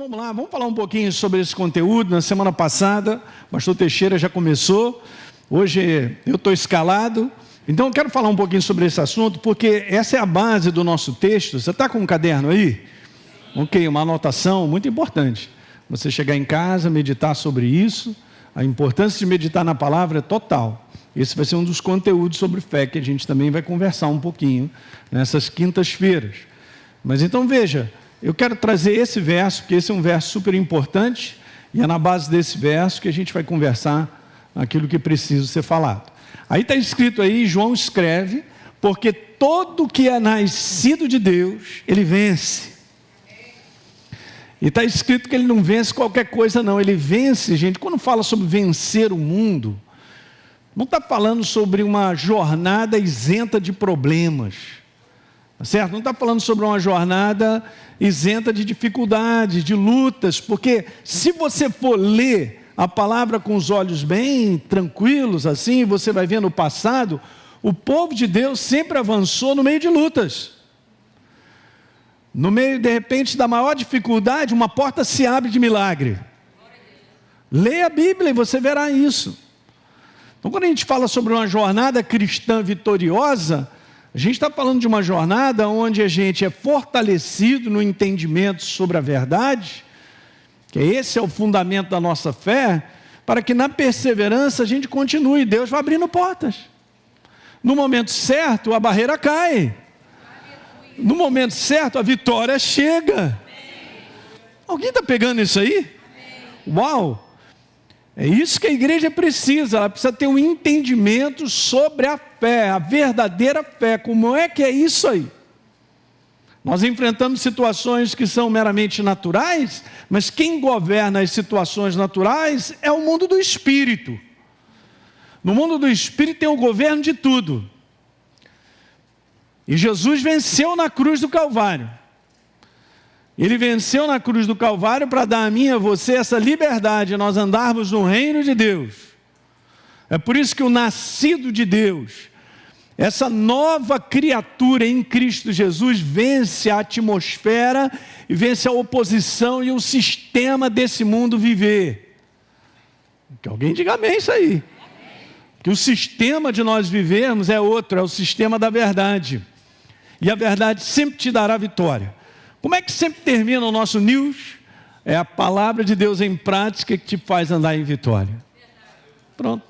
Vamos lá, vamos falar um pouquinho sobre esse conteúdo. Na semana passada, o pastor Teixeira já começou, hoje eu estou escalado, então eu quero falar um pouquinho sobre esse assunto, porque essa é a base do nosso texto. Você está com um caderno aí? Ok, uma anotação muito importante. Você chegar em casa, meditar sobre isso, a importância de meditar na palavra é total. Esse vai ser um dos conteúdos sobre fé que a gente também vai conversar um pouquinho nessas quintas-feiras. Mas então veja, eu quero trazer esse verso, porque esse é um verso super importante, e é na base desse verso que a gente vai conversar aquilo que precisa ser falado. Aí está escrito aí, João escreve, porque todo que é nascido de Deus, ele vence. E está escrito que ele não vence qualquer coisa não, ele vence, gente, quando fala sobre vencer o mundo, não está falando sobre uma jornada isenta de problemas, certo? Não está falando sobre uma jornada isenta de dificuldades, de lutas, porque se você for ler a palavra com os olhos bem tranquilos, assim, você vai ver no passado, o povo de Deus sempre avançou no meio de lutas. No meio, de repente, da maior dificuldade, uma porta se abre de milagre. Leia a Bíblia e você verá isso. Então, quando a gente fala sobre uma jornada cristã vitoriosa, a gente está falando de uma jornada onde a gente é fortalecido no entendimento sobre a verdade, que esse é o fundamento da nossa fé, para que na perseverança a gente continue. Deus vai abrindo portas. No momento certo, a barreira cai. No momento certo, a vitória chega. Alguém está pegando isso aí? Uau! É isso que a igreja precisa, ela precisa ter um entendimento sobre a fé, a verdadeira fé. Como é que é isso aí? Nós enfrentamos situações que são meramente naturais, mas quem governa as situações naturais é o mundo do espírito. No mundo do espírito tem o governo de tudo. E Jesus venceu na cruz do Calvário. Ele venceu na cruz do Calvário para dar a mim e a você essa liberdade, nós andarmos no reino de Deus. É por isso que o nascido de Deus, essa nova criatura em Cristo Jesus, vence a atmosfera e vence a oposição e o sistema desse mundo viver. Que alguém diga amém isso aí. Que o sistema de nós vivermos é outro, é o sistema da verdade. E a verdade sempre te dará vitória. Como é que sempre termina o nosso news? É a palavra de Deus em prática que te faz andar em vitória. Pronto.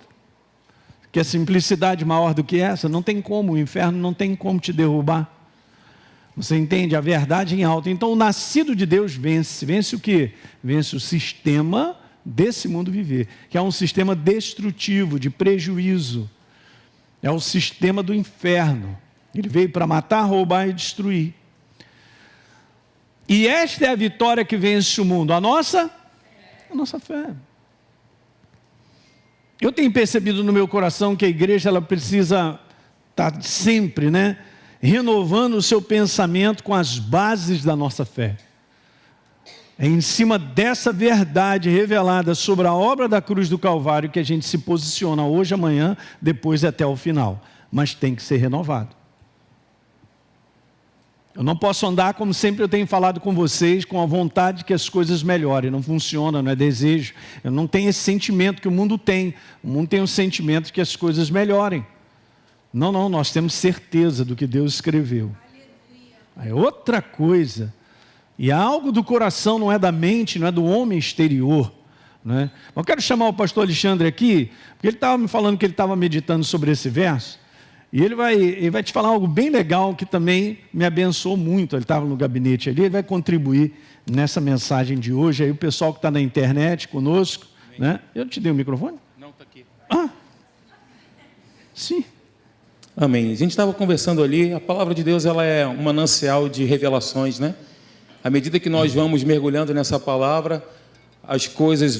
Que a simplicidade maior do que essa, não tem como, o inferno não tem como te derrubar. Você entende? A verdade em alta. Então o nascido de Deus vence. Vence o quê? Vence o sistema desse mundo viver, que é um sistema destrutivo, de prejuízo. É o sistema do inferno. Ele veio para matar, roubar e destruir. E esta é a vitória que vence o mundo. A nossa fé. Eu tenho percebido no meu coração que a igreja ela precisa estar sempre, renovando o seu pensamento com as bases da nossa fé. É em cima dessa verdade revelada sobre a obra da cruz do Calvário que a gente se posiciona hoje, amanhã, depois e até o final. Mas tem que ser renovado. Eu não posso andar, como sempre eu tenho falado com vocês, com a vontade que as coisas melhorem. Não funciona, não é desejo. Eu não tenho esse sentimento que o mundo tem. O mundo tem um sentimento de que as coisas melhorem. Não, nós temos certeza do que Deus escreveu. É outra coisa. E algo do coração, não é da mente, não é do homem exterior. Eu quero chamar o pastor Alexandre aqui, porque ele estava me falando que ele estava meditando sobre esse verso. E ele vai te falar algo bem legal que também me abençoou muito. Ele estava no gabinete ali, ele vai contribuir nessa mensagem de hoje. Aí o pessoal que está na internet conosco, Eu te dei o microfone? Não, está aqui. Sim. Amém. A gente estava conversando ali, a palavra de Deus ela é um manancial de revelações, À medida que nós vamos mergulhando nessa palavra, as coisas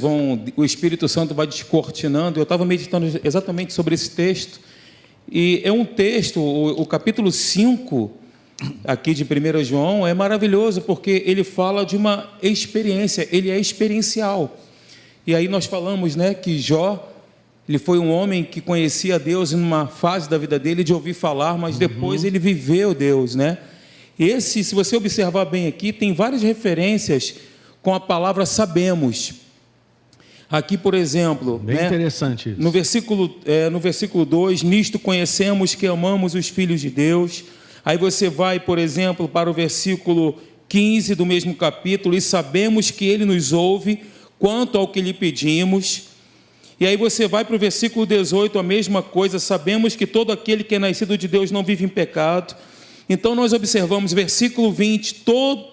o Espírito Santo vai descortinando. Eu estava meditando exatamente sobre esse texto. E é um texto, o capítulo 5, aqui de 1 João, é maravilhoso, porque ele fala de uma experiência, ele é experiencial. E aí nós falamos, que Jó, ele foi um homem que conhecia Deus em uma fase da vida dele de ouvir falar, mas depois ele viveu Deus, Esse, se você observar bem aqui, tem várias referências com a palavra sabemos. Aqui, por exemplo, bem interessante isso. No versículo 2, nisto conhecemos que amamos os filhos de Deus. Aí você vai, por exemplo, para o versículo 15 do mesmo capítulo, e sabemos que Ele nos ouve quanto ao que lhe pedimos. E aí você vai para o versículo 18, a mesma coisa, sabemos que todo aquele que é nascido de Deus não vive em pecado. Então nós observamos, versículo 20,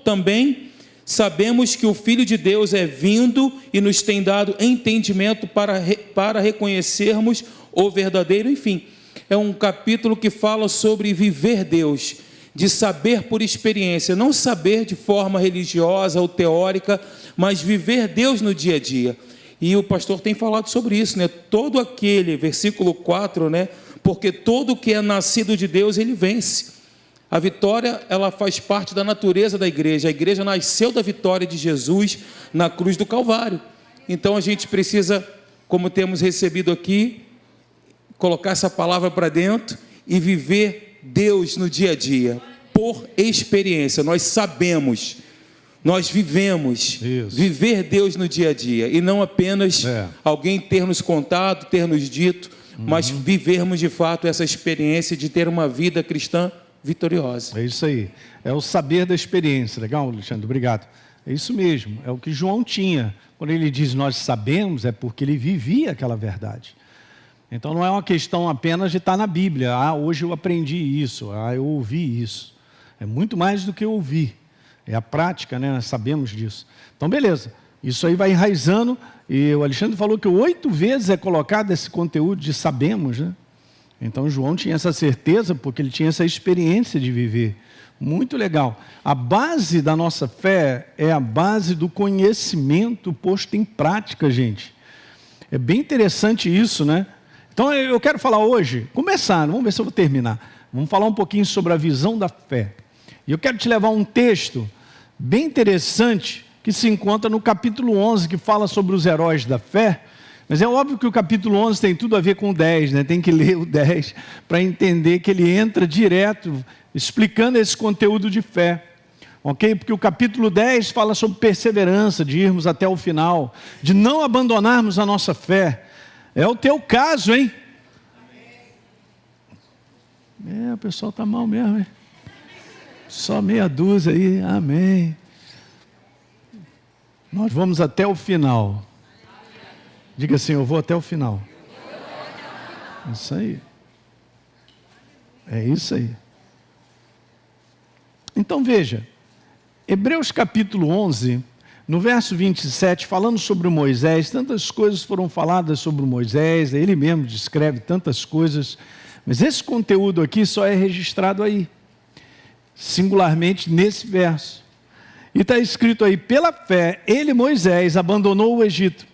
também sabemos que o Filho de Deus é vindo e nos tem dado entendimento para reconhecermos o verdadeiro. Enfim, é um capítulo que fala sobre viver Deus, de saber por experiência, não saber de forma religiosa ou teórica, mas viver Deus no dia a dia. E o pastor tem falado sobre isso, né? Todo aquele, versículo 4, né? Porque todo que é nascido de Deus, ele vence. A vitória, ela faz parte da natureza da igreja. A igreja nasceu da vitória de Jesus na cruz do Calvário. Então a gente precisa, como temos recebido aqui, colocar essa palavra para dentro e viver Deus no dia a dia, por experiência. Nós sabemos, nós vivemos, viver Deus no dia a dia, e não apenas alguém ter nos contado, ter nos dito, mas vivermos de fato essa experiência de ter uma vida cristã vitoriosa. É isso aí, é o saber da experiência. Legal, Alexandre, obrigado. É isso mesmo, é o que João tinha. Quando ele diz nós sabemos, é porque ele vivia aquela verdade. Então não é uma questão apenas de estar na Bíblia. Hoje eu aprendi isso, eu ouvi isso. É muito mais do que ouvir, é a prática, né? Nós sabemos disso. Então beleza, isso aí vai enraizando, e o Alexandre falou que 8 vezes é colocado esse conteúdo de sabemos, né? Então João tinha essa certeza porque ele tinha essa experiência de viver. Muito legal. A base da nossa fé é a base do conhecimento posto em prática, gente. É bem interessante isso, né? Então eu quero falar hoje, vamos ver se eu vou terminar. Vamos falar um pouquinho sobre a visão da fé. E eu quero te levar a um texto bem interessante que se encontra no capítulo 11, que fala sobre os heróis da fé. Mas é óbvio que o capítulo 11 tem tudo a ver com o 10, né? Tem que ler o 10 para entender que ele entra direto, explicando esse conteúdo de fé. Ok? Porque o capítulo 10 fala sobre perseverança, de irmos até o final, de não abandonarmos a nossa fé. É o teu caso, hein? O pessoal está mal mesmo, hein? Só meia dúzia aí, amém. Nós vamos até o final. Diga assim, eu vou até o final. Isso aí. É isso aí. Então veja, Hebreus capítulo 11, no verso 27, falando sobre Moisés, tantas coisas foram faladas sobre Moisés, ele mesmo descreve tantas coisas, mas esse conteúdo aqui só é registrado aí, singularmente nesse verso. E está escrito aí, pela fé, ele, Moisés, abandonou o Egito,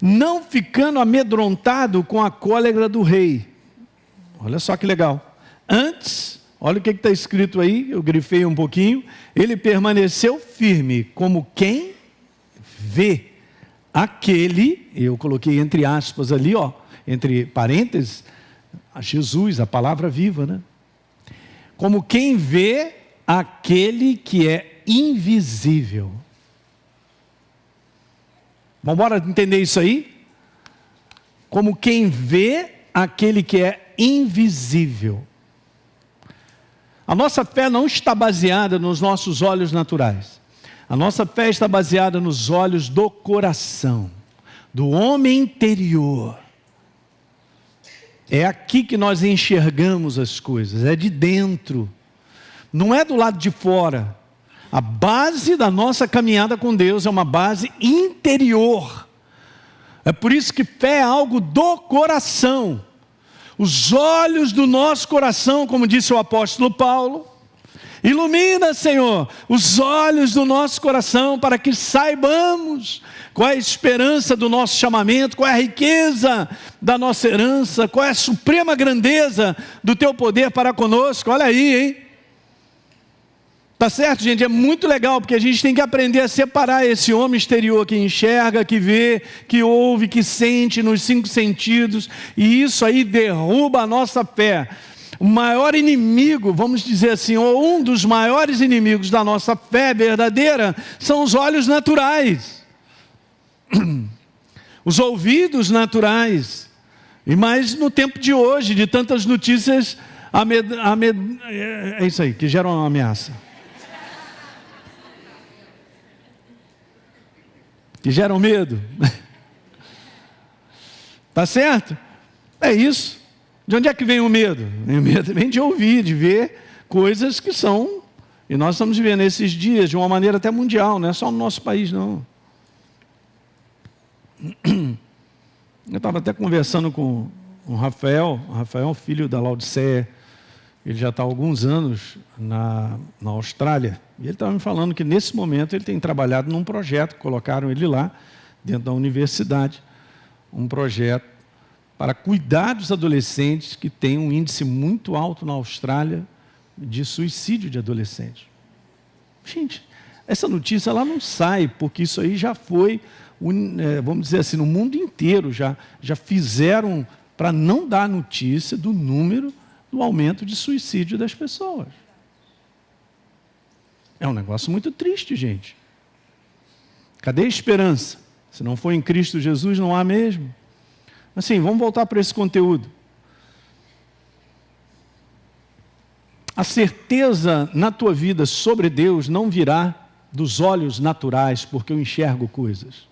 não ficando amedrontado com a cólera do rei. Olha só que legal. Antes, olha o que está escrito aí, eu grifei um pouquinho, ele permaneceu firme, como quem vê aquele, eu coloquei entre aspas ali, entre parênteses, a Jesus, a palavra viva, né? Como quem vê aquele que é invisível. Vamos embora entender isso aí? Como quem vê aquele que é invisível. A nossa fé não está baseada nos nossos olhos naturais. A nossa fé está baseada nos olhos do coração, do homem interior. É aqui que nós enxergamos as coisas, é de dentro, não é do lado de fora. A base da nossa caminhada com Deus é uma base interior. É por isso que fé é algo do coração. Os olhos do nosso coração, como disse o apóstolo Paulo, ilumina, Senhor, os olhos do nosso coração para que saibamos qual é a esperança do nosso chamamento, qual é a riqueza da nossa herança, qual é a suprema grandeza do Teu poder para conosco. Olha aí, hein? Tá certo, gente? É muito legal, porque a gente tem que aprender a separar esse homem exterior que enxerga, que vê, que ouve, que sente nos 5 sentidos, e isso aí derruba a nossa fé. O maior inimigo, vamos dizer assim, ou um dos maiores inimigos da nossa fé verdadeira, são os olhos naturais, os ouvidos naturais. E mais no tempo de hoje, de tantas notícias, é isso aí, que geram uma ameaça. Que geram medo. Tá certo? É isso. De onde é que vem o medo? O medo vem de ouvir, de ver coisas que são... E nós estamos vivendo esses dias de uma maneira até mundial, não é só no nosso país, não. Eu estava até conversando com o Rafael, filho da Laodiceia. Ele já está há alguns anos na Austrália. E ele estava me falando que nesse momento ele tem trabalhado num projeto, colocaram ele lá, dentro da universidade, um projeto para cuidar dos adolescentes que têm um índice muito alto na Austrália de suicídio de adolescentes. Gente, essa notícia ela não sai, porque isso aí já foi, vamos dizer assim, no mundo inteiro já fizeram para não dar notícia do número do aumento de suicídio das pessoas. É um negócio muito triste, gente. Cadê a esperança? Se não for em Cristo Jesus, não há mesmo. Assim, vamos voltar para esse conteúdo. A certeza na tua vida sobre Deus não virá dos olhos naturais, porque eu enxergo coisas.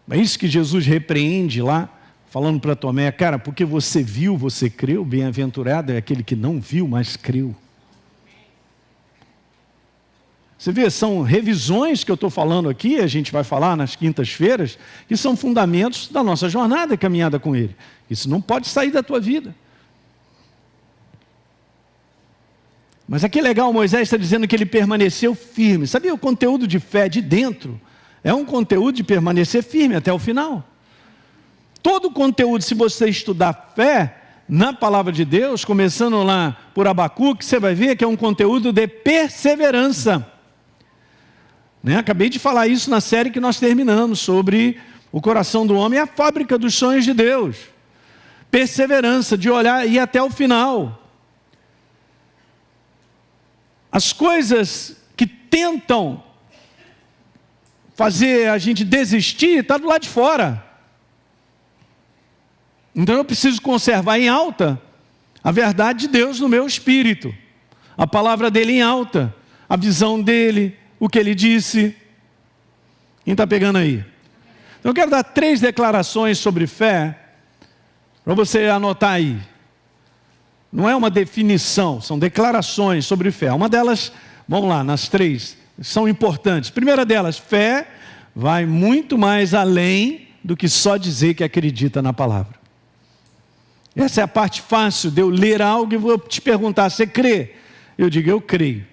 É isso que Jesus repreende lá, falando para Tomé, cara, porque você viu, você creu, bem-aventurado é aquele que não viu, mas creu. Você vê, são revisões que eu estou falando aqui, a gente vai falar nas quintas-feiras, que são fundamentos da nossa jornada e caminhada com Ele. Isso não pode sair da tua vida. Mas aqui é legal, Moisés está dizendo que ele permaneceu firme. Sabia, o conteúdo de fé de dentro é um conteúdo de permanecer firme até o final. Todo o conteúdo, se você estudar fé na palavra de Deus, começando lá por Abacuque, você vai ver que é um conteúdo de perseverança. Acabei de falar isso na série que nós terminamos, sobre o coração do homem e a fábrica dos sonhos de Deus. Perseverança, de olhar e ir até o final. As coisas que tentam fazer a gente desistir, está do lado de fora. Então eu preciso conservar em alta a verdade de Deus no meu espírito, a palavra dele em alta, a visão dele, o que ele disse. Quem está pegando aí? Então eu quero dar 3 declarações sobre fé, para você anotar aí. Não é uma definição, são declarações sobre fé. Uma delas, vamos lá, nas 3, são importantes. Primeira delas, fé vai muito mais além do que só dizer que acredita na palavra. Essa é a parte fácil de eu ler algo e vou te perguntar, você crê? Eu digo, eu creio.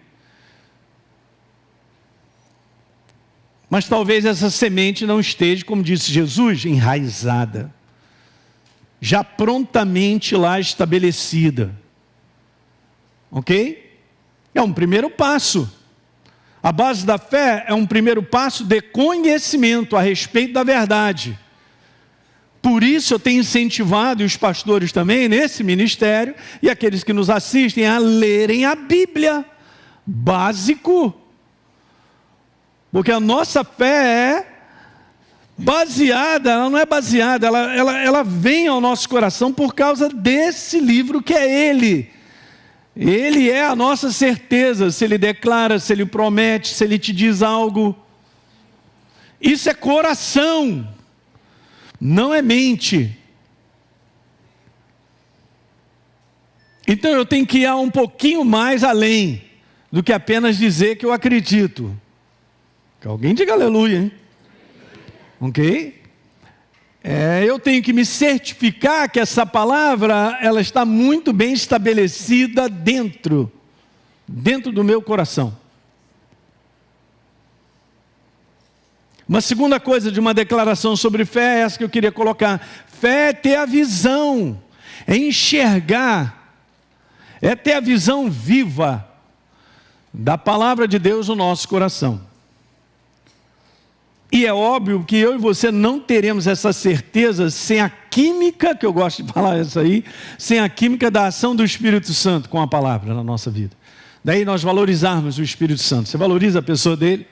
Mas talvez essa semente não esteja, como disse Jesus, enraizada, já prontamente lá estabelecida. Ok? É um primeiro passo. A base da fé é um primeiro passo de conhecimento a respeito da verdade. Por isso eu tenho incentivado, e os pastores também, nesse ministério, e aqueles que nos assistem, a lerem a Bíblia. Básico. Porque a nossa fé é baseada, ela não é baseada, ela vem ao nosso coração por causa desse livro que é Ele. Ele é a nossa certeza, se Ele declara, se Ele promete, se Ele te diz algo. Isso é coração, não é mente. Então eu tenho que ir um pouquinho mais além do que apenas dizer que eu acredito. Que alguém diga aleluia, hein? Ok? Eu tenho que me certificar que essa palavra, ela está muito bem estabelecida dentro do meu coração. Uma segunda coisa de uma declaração sobre fé é essa que eu queria colocar. Fé é ter a visão, é enxergar, é ter a visão viva da palavra de Deus no nosso coração. E é óbvio que eu e você não teremos essa certeza sem a química, que eu gosto de falar isso aí, sem a química da ação do Espírito Santo com a palavra na nossa vida. Daí nós valorizarmos o Espírito Santo. Você valoriza a pessoa dele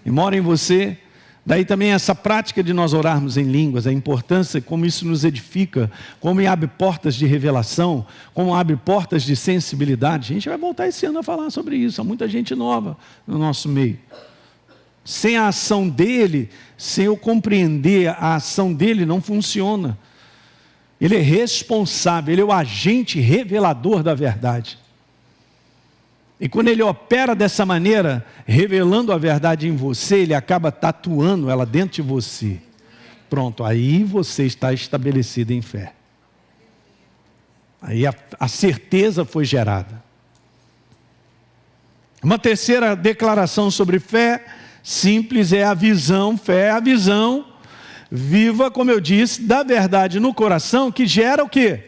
e mora em você. Daí também essa prática de nós orarmos em línguas, a importância, como isso nos edifica, como abre portas de revelação, como abre portas de sensibilidade. A gente vai voltar esse ano a falar sobre isso. Há muita gente nova no nosso meio. Sem a ação dele, sem eu compreender a ação dele, não funciona. Ele é responsável, ele é o agente revelador da verdade. E quando ele opera dessa maneira, revelando a verdade em você, ele acaba tatuando ela dentro de você. Pronto, aí você está estabelecido em fé. Aí a certeza foi gerada. Uma terceira declaração sobre fé simples é a visão. Fé é a visão viva, como eu disse, da verdade no coração, que gera o quê?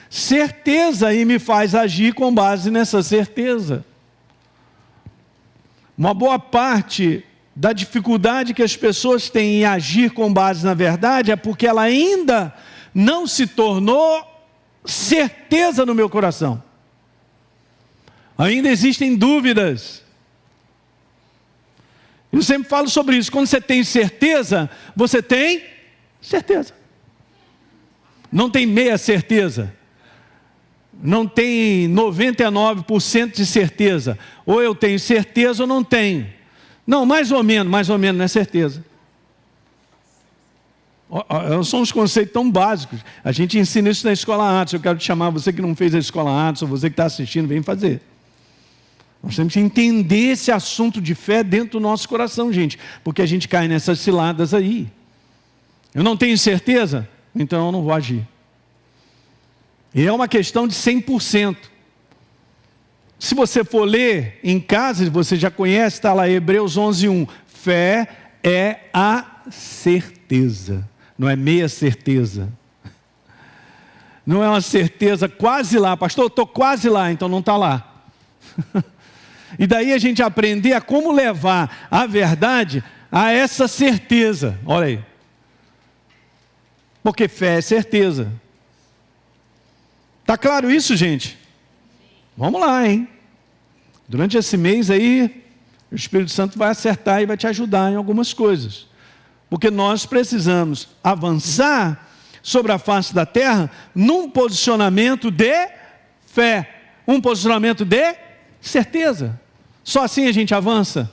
Certeza, e me faz agir com base nessa certeza. Uma boa parte da dificuldade que as pessoas têm em agir com base na verdade é porque ela ainda não se tornou certeza no meu coração. Ainda existem dúvidas. Eu sempre falo sobre isso. Quando você tem certeza, você tem certeza. Não tem meia certeza. Não tem 99% de certeza. Ou eu tenho certeza ou não tenho. Não, mais ou menos não é certeza. São uns conceitos tão básicos. A gente ensina isso na Escola Atos. Eu quero te chamar, você que não fez a Escola Atos, ou você que está assistindo, vem fazer. Nós temos que entender esse assunto de fé dentro do nosso coração, gente. Porque a gente cai nessas ciladas aí. Eu não tenho certeza, então eu não vou agir. E é uma questão de 100%. Se você for ler em casa, você já conhece, está lá Hebreus 11:1. Fé é a certeza, não é meia certeza. Não é uma certeza quase lá. Pastor, eu estou quase lá, então não está lá. E daí a gente aprender a como levar a verdade a essa certeza. Olha aí. Porque fé é certeza. Está claro isso, gente? Vamos lá, hein? Durante esse mês aí, o Espírito Santo vai acertar e vai te ajudar em algumas coisas. Porque nós precisamos avançar sobre a face da terra num posicionamento de fé. Um posicionamento de certeza. Só assim a gente avança.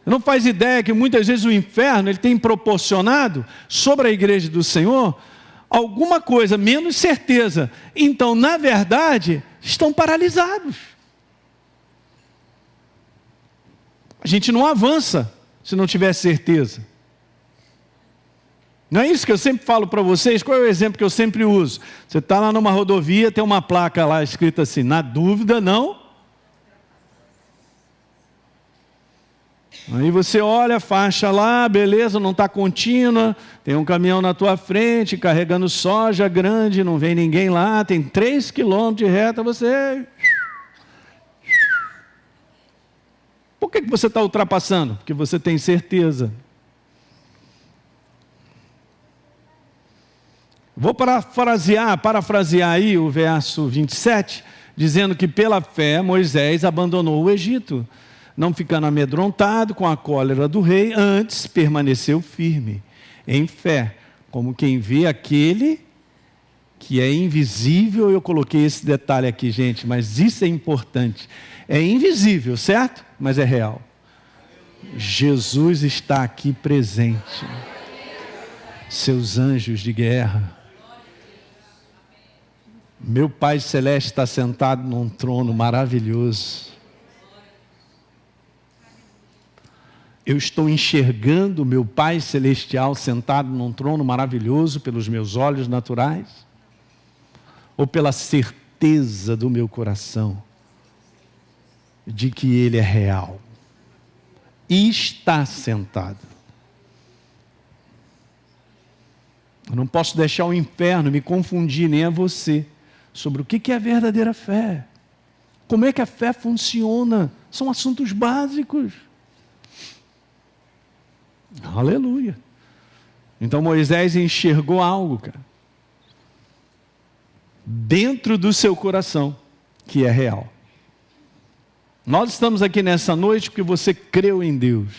Não faz ideia que muitas vezes o inferno ele tem proporcionado sobre a igreja do Senhor alguma coisa, menos certeza. Então, na verdade, estão paralisados. A gente não avança se não tiver certeza. Não é isso que eu sempre falo para vocês? Qual é o exemplo que eu sempre uso? Você está lá numa rodovia, tem uma placa lá escrita assim, na dúvida, não. Aí você olha a faixa lá, beleza, não está contínua, tem um caminhão na tua frente, carregando soja grande, não vem ninguém lá, tem 3 quilômetros de reta, você... Por que você está ultrapassando? Porque você tem certeza. Vou parafrasear aí o verso 27, dizendo que pela fé Moisés abandonou o Egito, não ficando amedrontado com a cólera do rei, antes permaneceu firme, em fé, como quem vê aquele que é invisível. Eu coloquei esse detalhe aqui, gente, mas isso é importante. É invisível, certo? Mas é real. Jesus está aqui presente. Seus anjos de guerra. Meu Pai Celeste está sentado num trono maravilhoso. Eu estou enxergando o meu Pai Celestial sentado num trono maravilhoso pelos meus olhos naturais? Ou pela certeza do meu coração de que Ele é real e está sentado? Eu não posso deixar o inferno me confundir, nem a você, sobre o que é a verdadeira fé. Como é que a fé funciona? São assuntos básicos. Aleluia. Então Moisés enxergou algo, cara, dentro do seu coração, que é real. Nós estamos aqui nessa noite porque você creu em Deus.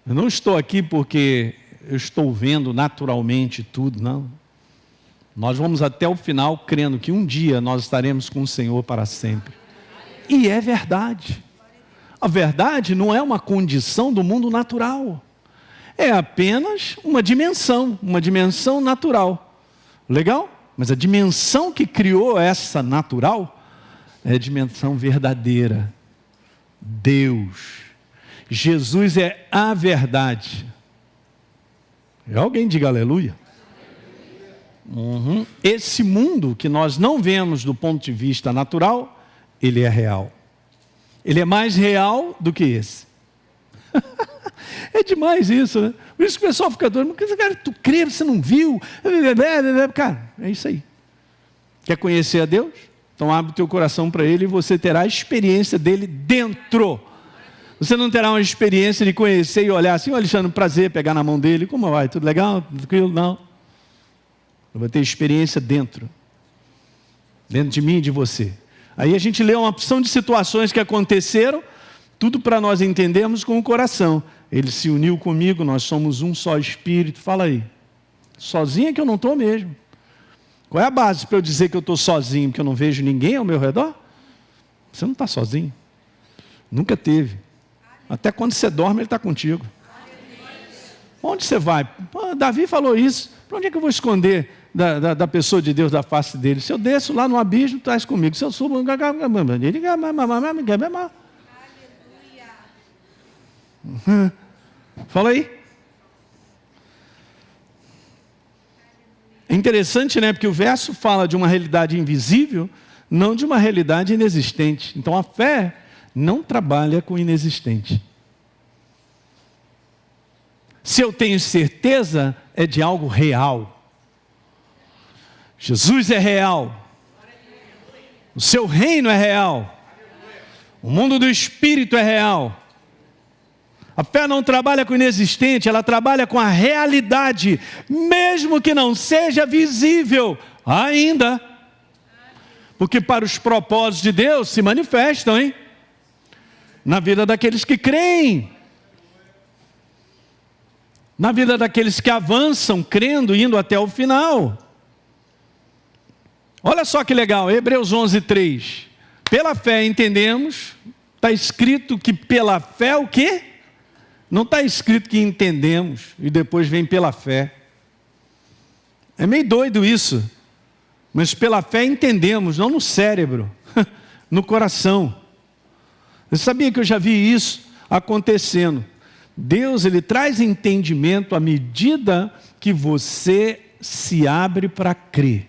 Eu não estou aqui porque eu estou vendo naturalmente tudo, não. Nós vamos até o final crendo que um dia nós estaremos com o Senhor para sempre. E é verdade. A verdade não é uma condição do mundo natural. É apenas uma dimensão natural. Legal? Mas a dimensão que criou essa natural é a dimensão verdadeira. Deus. Jesus é a verdade. E alguém diga aleluia. Esse mundo que nós não vemos do ponto de vista natural, ele é real. Ele é mais real do que esse. É demais isso, né? Por isso que o pessoal fica doido. Mas, cara, tu crê, você não viu? Cara, é isso aí. Quer conhecer a Deus? Então abre o teu coração para Ele e você terá a experiência dele dentro. Você não terá uma experiência de conhecer e olhar assim, Alexandre, prazer, pegar na mão dele. Como vai? Tudo legal? Tranquilo? Não. Eu vou ter experiência dentro de mim e de você. Aí a gente lê uma opção de situações que aconteceram, tudo para nós entendermos com o coração. Ele se uniu comigo, nós somos um só espírito. Fala aí. Sozinho é que eu não estou mesmo. Qual é a base para eu dizer que eu estou sozinho, porque eu não vejo ninguém ao meu redor? Você não está sozinho. Nunca teve. Até quando você dorme, ele está contigo. Onde você vai? Davi falou isso. Para onde é que eu vou esconder da pessoa de Deus da face dele? Se eu desço lá no abismo, tu estás comigo. Se eu subo, ele... Fala aí. É interessante, né? Porque o verso fala de uma realidade invisível, não de uma realidade inexistente. Então a fé não trabalha com o inexistente. Se eu tenho certeza, é de algo real. Jesus é real. O seu reino é real. O mundo do Espírito é real. A fé não trabalha com o inexistente, ela trabalha com a realidade, mesmo que não seja visível ainda. Porque para os propósitos de Deus se manifestam, hein? Na vida daqueles que creem. Na vida daqueles que avançam, crendo, indo até o final. Olha só que legal, Hebreus 11:3. Pela fé entendemos, está escrito que pela fé o quê? Não está escrito que entendemos e depois vem pela fé. É meio doido isso. Mas pela fé entendemos, não no cérebro, no coração. Você sabia que eu já vi isso acontecendo? Deus, Ele traz entendimento à medida que você se abre para crer.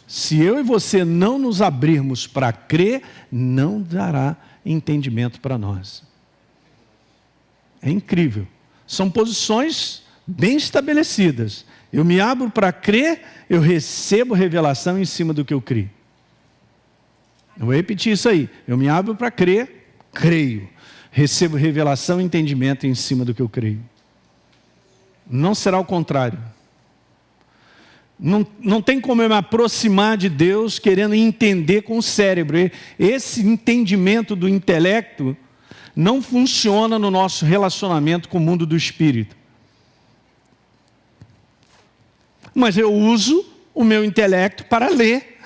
Se eu e você não nos abrirmos para crer, não dará entendimento para nós. É incrível. São posições bem estabelecidas. Eu me abro para crer, eu recebo revelação em cima do que eu criei. Eu vou repetir isso aí. Eu me abro para crer, creio. Recebo revelação e entendimento em cima do que eu creio. Não será o contrário. Não tem como eu me aproximar de Deus querendo entender com o cérebro. Esse entendimento do intelecto não funciona no nosso relacionamento com o mundo do Espírito. Mas eu uso o meu intelecto para ler.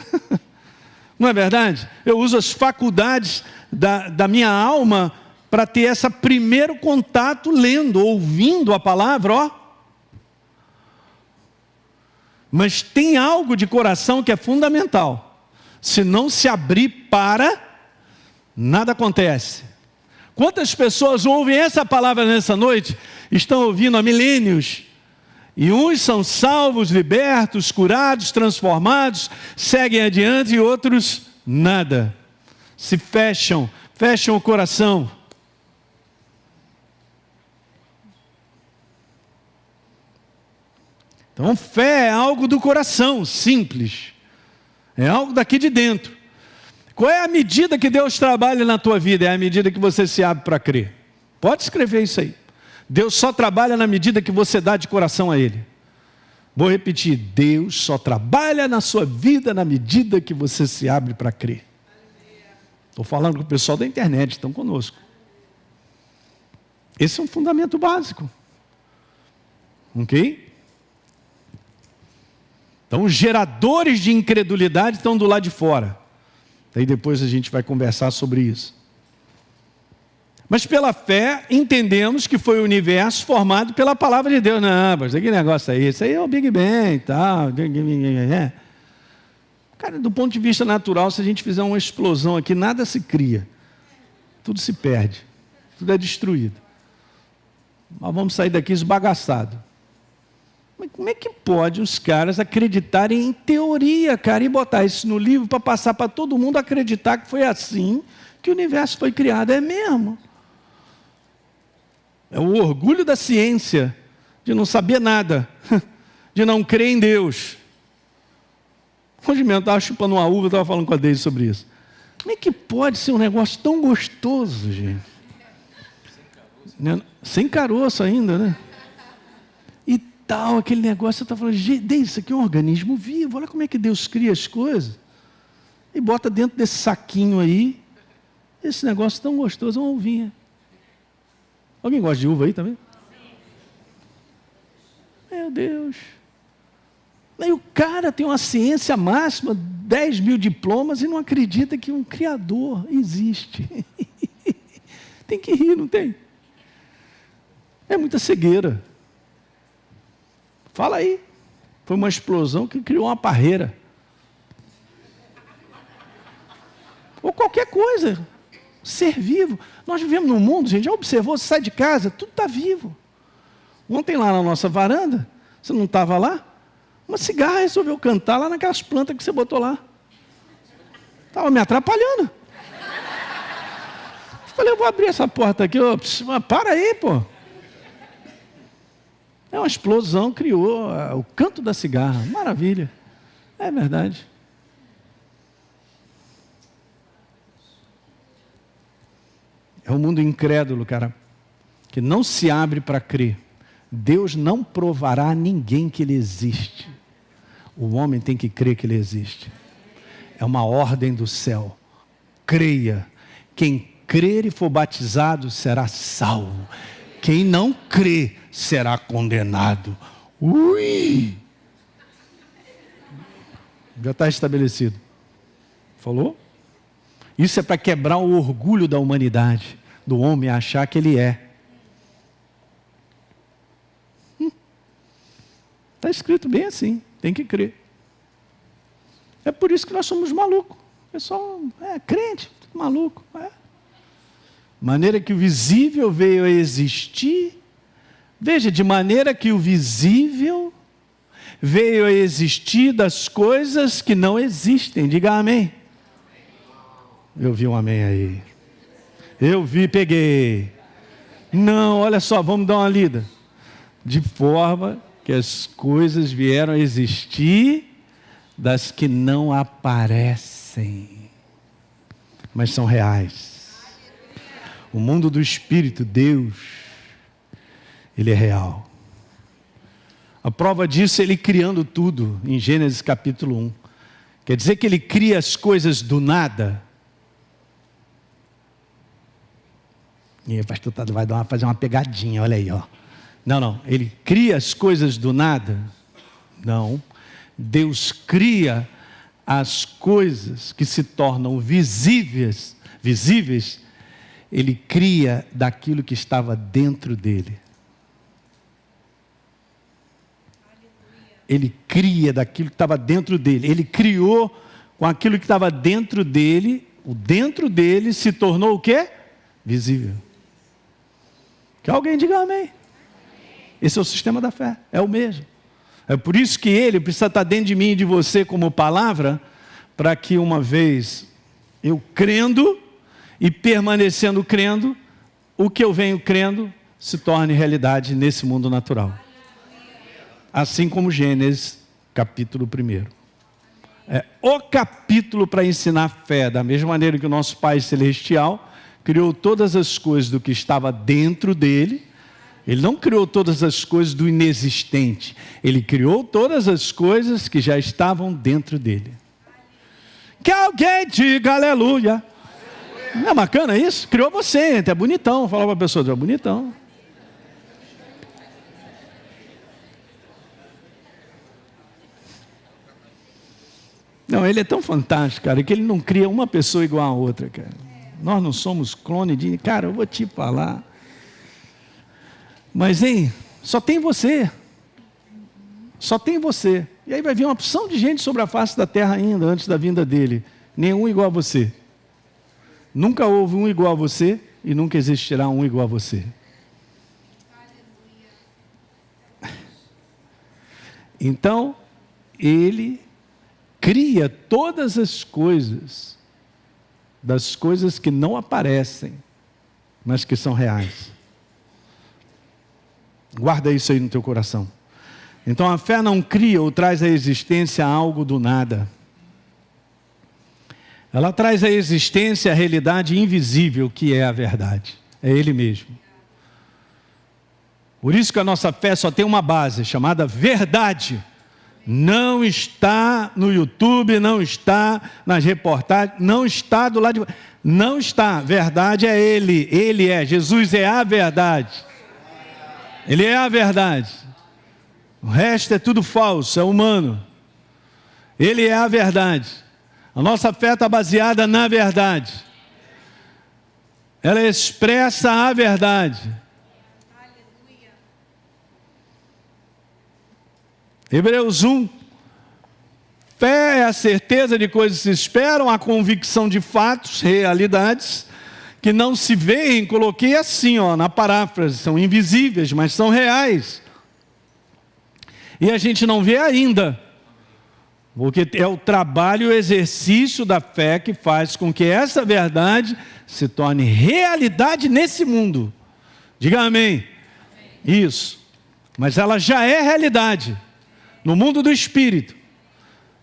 Não é verdade? Eu uso as faculdades da minha alma para ter esse primeiro contato lendo, ouvindo a palavra, ó. Mas tem algo de coração que é fundamental. Se não se abrir para, nada acontece. Quantas pessoas ouvem essa palavra nessa noite? Estão ouvindo há milênios. E uns são salvos, libertos, curados, transformados, seguem adiante e outros nada. Se fecham o coração. Então fé é algo do coração, simples. É algo daqui de dentro. Qual é a medida que Deus trabalha na tua vida? É a medida que você se abre para crer. Pode escrever isso aí. Deus só trabalha na medida que você dá de coração a Ele. Vou repetir, Deus só trabalha na sua vida na medida que você se abre para crer. Estou falando com o pessoal da internet, estão conosco. Esse é um fundamento básico. Ok? Então, os geradores de incredulidade estão do lado de fora. Daí depois a gente vai conversar sobre isso. Mas pela fé, entendemos que foi o universo formado pela palavra de Deus. Não, mas que negócio é esse? Isso aí é o Big Bang e tal. Cara, do ponto de vista natural, se a gente fizer uma explosão aqui, nada se cria. Tudo se perde. Tudo é destruído. Mas vamos sair daqui esbagaçados. Mas como é que pode os caras acreditarem em teoria, cara, e botar isso no livro para passar para todo mundo acreditar que foi assim que o universo foi criado? É mesmo. É o orgulho da ciência, de não saber nada, de não crer em Deus. Hoje mesmo eu estava chupando uma uva, estava falando com a Deise sobre isso. Como é que pode ser um negócio tão gostoso, gente? Sem caroço ainda, né? E tal, aquele negócio, eu estava falando, Deise, isso aqui é um organismo vivo, olha como é que Deus cria as coisas. E bota dentro desse saquinho aí, esse negócio tão gostoso, uma uvinha. Alguém gosta de uva aí também? Meu Deus. Aí o cara tem uma ciência máxima, 10 mil diplomas, e não acredita que um Criador existe. Tem que rir, não tem? É muita cegueira. Fala aí. Foi uma explosão que criou uma parreira. Ou qualquer coisa. Ser vivo. Nós vivemos num mundo, gente, já observou, você sai de casa, tudo está vivo. Ontem lá na nossa varanda, você não estava lá? Uma cigarra resolveu cantar lá naquelas plantas que você botou lá. Estava me atrapalhando. Falei, eu vou abrir essa porta aqui. Para aí, pô. É uma explosão, criou o canto da cigarra. Maravilha. É verdade. É um mundo incrédulo, cara, que não se abre para crer. Deus não provará a ninguém que Ele existe. O homem tem que crer que Ele existe. É uma ordem do céu. Creia. Quem crer e for batizado será salvo. Quem não crê será condenado. Ui! Já está estabelecido. Falou? Isso é para quebrar o orgulho da humanidade, do homem achar que ele é. Está escrito bem assim, tem que crer. É por isso que nós somos malucos. O pessoal é crente, maluco. É. Maneira que o visível veio a existir. Veja, de maneira que o visível veio a existir das coisas que não existem. Diga amém. Eu vi um amém aí. Eu vi, peguei. Não, olha só, vamos dar uma lida. De forma que as coisas vieram a existir das que não aparecem, mas são reais. O mundo do Espírito, Deus, Ele é real. A prova disso é Ele criando tudo, em Gênesis capítulo 1. Quer dizer que Ele cria as coisas do nada. E o pastor vai fazer uma pegadinha, olha aí, ó. Não, Ele cria as coisas do nada? Não. Deus cria as coisas que se tornam visíveis, Ele cria daquilo que estava dentro dele. Ele cria daquilo que estava dentro dele. Ele criou com aquilo que estava dentro dele. O dentro dele se tornou o quê? Visível. Que alguém diga amém. Esse é o sistema da fé, é o mesmo. É por isso que Ele precisa estar dentro de mim e de você como palavra, para que uma vez eu crendo e permanecendo crendo, o que eu venho crendo se torne realidade nesse mundo natural. Assim como Gênesis, capítulo 1. É o capítulo para ensinar fé, da mesma maneira que o nosso Pai Celestial criou todas as coisas do que estava dentro dele. Ele não criou todas as coisas do inexistente. Ele criou todas as coisas que já estavam dentro dele. Que alguém diga aleluia. Não é bacana isso? Criou você, é bonitão. Fala para a pessoa, é bonitão. Não, ele é tão fantástico, cara, que ele não cria uma pessoa igual a outra, cara. Nós não somos clone de... Cara, eu vou te falar. Mas, hein, só tem você. Só tem você. E aí vai vir uma opção de gente sobre a face da terra ainda, antes da vinda dele. Nenhum igual a você. Nunca houve um igual a você e nunca existirá um igual a você. Então, ele cria todas as coisas, das coisas que não aparecem, mas que são reais. Guarda isso aí no teu coração. Então a fé não cria ou traz à existência algo do nada. Ela traz à existência a realidade invisível que é a verdade. É Ele mesmo. Por isso que a nossa fé só tem uma base, chamada verdade. Não está no YouTube, não está nas reportagens, não está do lado de... Não está. Verdade é Ele. Ele é. Jesus é a verdade. Ele é a verdade. O resto é tudo falso, é humano. Ele é a verdade. A nossa fé está baseada na verdade. Ela expressa a verdade. Hebreus 1. Fé é a certeza de coisas que se esperam, a convicção de fatos, realidades, que não se veem. Coloquei assim, na paráfrase, são invisíveis, mas são reais. E a gente não vê ainda, porque é o trabalho e o exercício da fé que faz com que essa verdade se torne realidade nesse mundo. Diga amém. Isso. Mas ela já é realidade no mundo do espírito.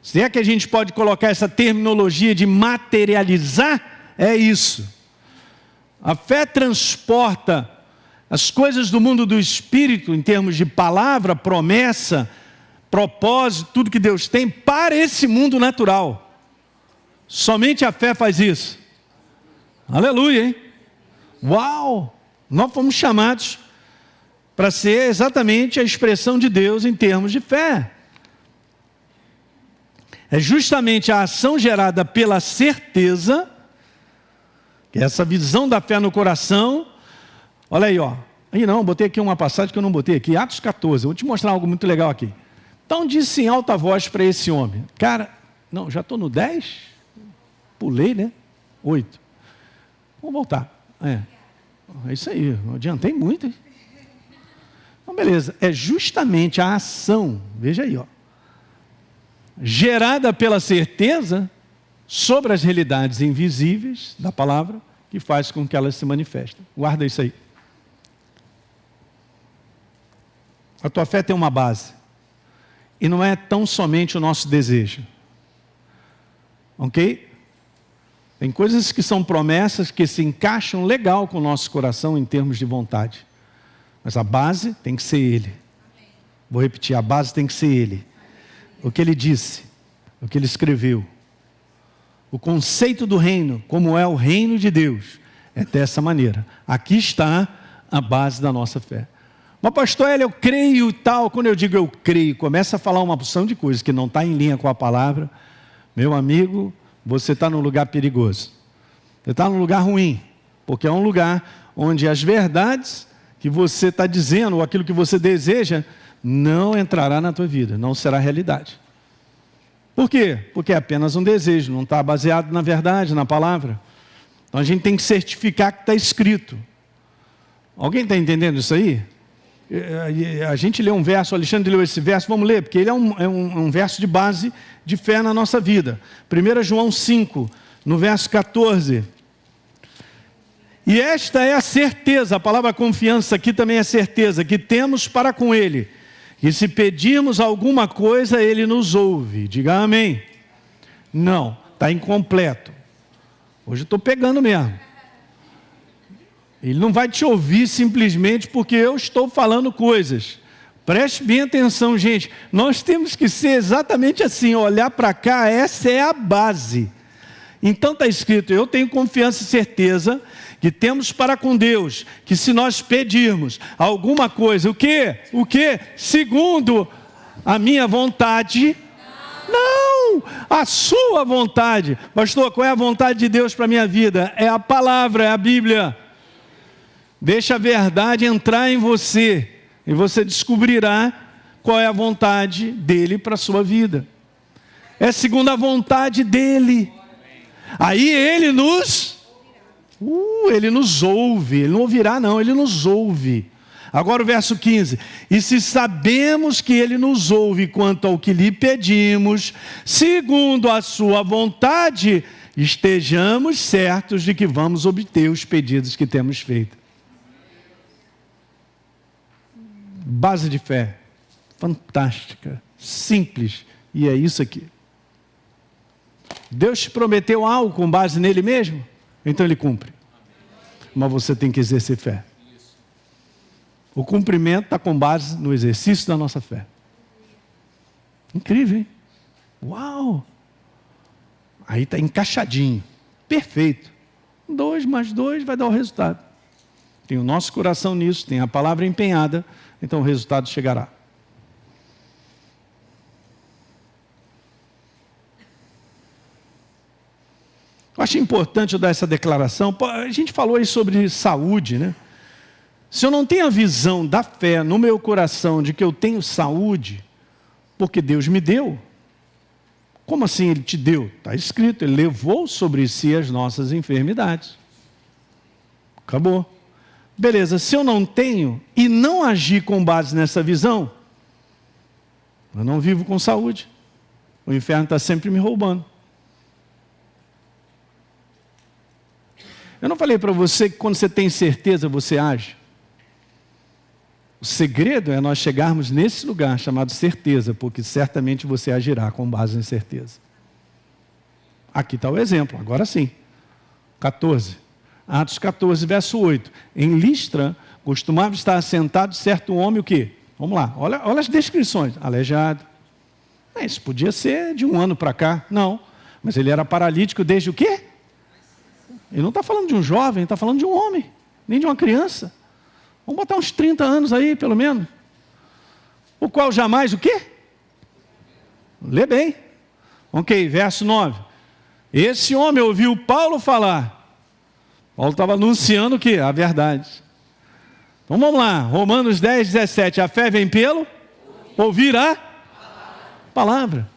Se é que a gente pode colocar essa terminologia de materializar, é isso. A fé transporta as coisas do mundo do espírito, em termos de palavra, promessa, propósito, tudo que Deus tem, para esse mundo natural. Somente a fé faz isso. Aleluia, hein? Uau! Nós fomos chamados para ser exatamente a expressão de Deus em termos de fé. É justamente a ação gerada pela certeza, que é essa visão da fé no coração. Olha aí, Aí não, botei aqui uma passagem que eu não botei aqui, Atos 14, vou te mostrar algo muito legal aqui. Então disse em alta voz para esse homem, cara, não, já estou no 10? Pulei, né? 8. Vamos voltar. É isso aí, não adiantei muito, hein? Então beleza, é justamente a ação, veja aí, gerada pela certeza sobre as realidades invisíveis da palavra, que faz com que elas se manifestem. Guarda isso aí. A tua fé tem uma base. E não é tão somente o nosso desejo. Ok? Tem coisas que são promessas que se encaixam legal com o nosso coração em termos de vontade. Mas a base tem que ser Ele. Vou repetir, a base tem que ser Ele. O que Ele disse, o que Ele escreveu. O conceito do reino, como é o reino de Deus, é dessa maneira. Aqui está a base da nossa fé. Mas pastor Hélio, eu creio e tal. Quando eu digo eu creio, começa a falar uma porção de coisas que não está em linha com a palavra. Meu amigo, você está num lugar perigoso. Você está num lugar ruim. Porque é um lugar onde as verdades que você está dizendo, ou aquilo que você deseja, não entrará na tua vida, não será realidade. Por quê? Porque é apenas um desejo, não está baseado na verdade, na palavra. Então a gente tem que certificar que está escrito. Alguém está entendendo isso aí? A gente lê um verso, o Alexandre leu esse verso, vamos ler, porque ele é um verso de base de fé na nossa vida. 1 João 5, no verso 14. E esta é a certeza, a palavra confiança aqui também é certeza, que temos para com Ele. E se pedirmos alguma coisa, Ele nos ouve. Diga amém. Não, está incompleto. Hoje eu estou pegando mesmo. Ele não vai te ouvir simplesmente porque eu estou falando coisas. Preste bem atenção, gente. Nós temos que ser exatamente assim, olhar para cá, essa é a base. Então está escrito, eu tenho confiança e certeza que temos para com Deus, que se nós pedirmos alguma coisa, o quê? O quê? Segundo a minha vontade, não, a sua vontade. Pastor, qual é a vontade de Deus para a minha vida? É a palavra, é a Bíblia. Deixa a verdade entrar em você e você descobrirá qual é a vontade dele para a sua vida. É segundo a vontade dele. Aí ele nos ouve. Ele não ouvirá não, ele nos ouve. Agora o verso 15. E se sabemos que ele nos ouve quanto ao que lhe pedimos, segundo a sua vontade, estejamos certos de que vamos obter os pedidos que temos feito. Base de fé, fantástica, simples, e é isso aqui. Deus te prometeu algo com base nele mesmo, então ele cumpre. Mas você tem que exercer fé. O cumprimento está com base no exercício da nossa fé. Incrível, hein? Uau! Aí está encaixadinho, perfeito. 2 mais 2 vai dar o resultado. Tem o nosso coração nisso, tem a palavra empenhada, então o resultado chegará. Eu acho importante eu dar essa declaração. A gente falou aí sobre saúde, né? Se eu não tenho a visão da fé no meu coração de que eu tenho saúde, porque Deus me deu. Como assim Ele te deu? Está escrito, Ele levou sobre si as nossas enfermidades. Acabou. Beleza, se eu não tenho e não agir com base nessa visão, eu não vivo com saúde. O inferno está sempre me roubando. Eu não falei para você que quando você tem certeza, você age? O segredo é nós chegarmos nesse lugar chamado certeza, porque certamente você agirá com base em certeza. Aqui está o exemplo, agora sim. 14. Atos 14, verso 8. Em Listra, costumava estar sentado certo homem, o quê? Vamos lá, olha as descrições. Aleijado. Isso podia ser de 1 ano para cá. Não, mas ele era paralítico desde o quê? Ele não está falando de um jovem, ele está falando de um homem, nem de uma criança. Vamos botar uns 30 anos aí, pelo menos. O qual jamais o quê? Lê bem. Ok, verso 9. Esse homem ouviu Paulo falar. Paulo estava anunciando o quê? A verdade. Então vamos lá, Romanos 10, 17. A fé vem pelo ouvir a palavra.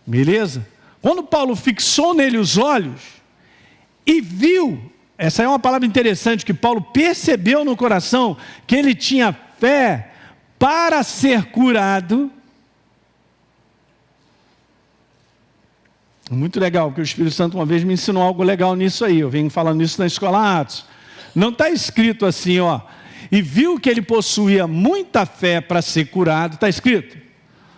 Beleza? Quando Paulo fixou nele os olhos e viu, essa é uma palavra interessante, que Paulo percebeu no coração que ele tinha fé para ser curado. Muito legal, porque o Espírito Santo uma vez me ensinou algo legal nisso aí. Eu venho falando isso na escola Atos. Não está escrito assim, ó. E viu que ele possuía muita fé para ser curado. Está escrito?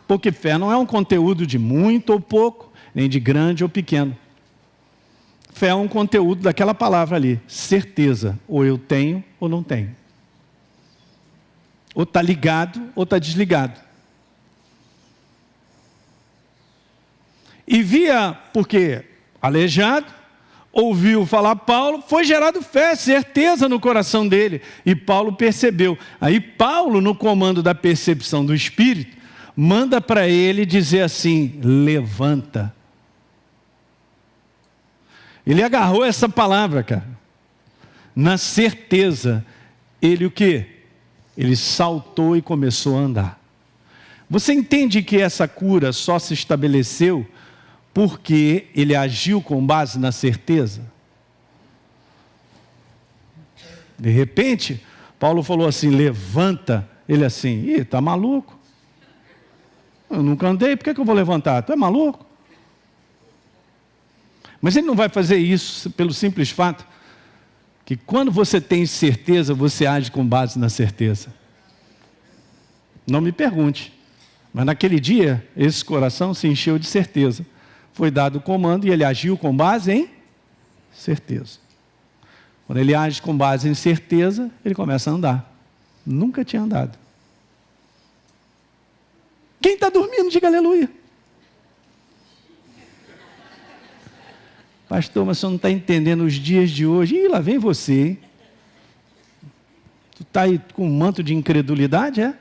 Porque fé não é um conteúdo de muito ou pouco, nem de grande ou pequeno. Fé é um conteúdo daquela palavra ali. Certeza. Ou eu tenho ou não tenho. Ou está ligado ou está desligado. E via, porque aleijado, ouviu falar Paulo, foi gerado fé, certeza no coração dele. E Paulo percebeu. Aí Paulo, no comando da percepção do Espírito, manda para ele dizer assim, levanta. Ele agarrou essa palavra, cara. Na certeza, ele o quê? Ele saltou e começou a andar. Você entende que essa cura só se estabeleceu porque ele agiu com base na certeza? De repente, Paulo falou assim, levanta. Ele assim, está maluco? Eu nunca andei, por que eu vou levantar? Tu é maluco? Mas ele não vai fazer isso pelo simples fato que quando você tem certeza, você age com base na certeza. Não me pergunte, mas naquele dia, esse coração se encheu de certeza. Foi dado o comando e ele agiu com base em certeza. Quando ele age com base em certeza, ele começa a andar. Nunca tinha andado. Quem está dormindo, diga aleluia. Pastor, mas você não está entendendo os dias de hoje. Ih, lá vem você, hein? Tu está aí com um manto de incredulidade, é?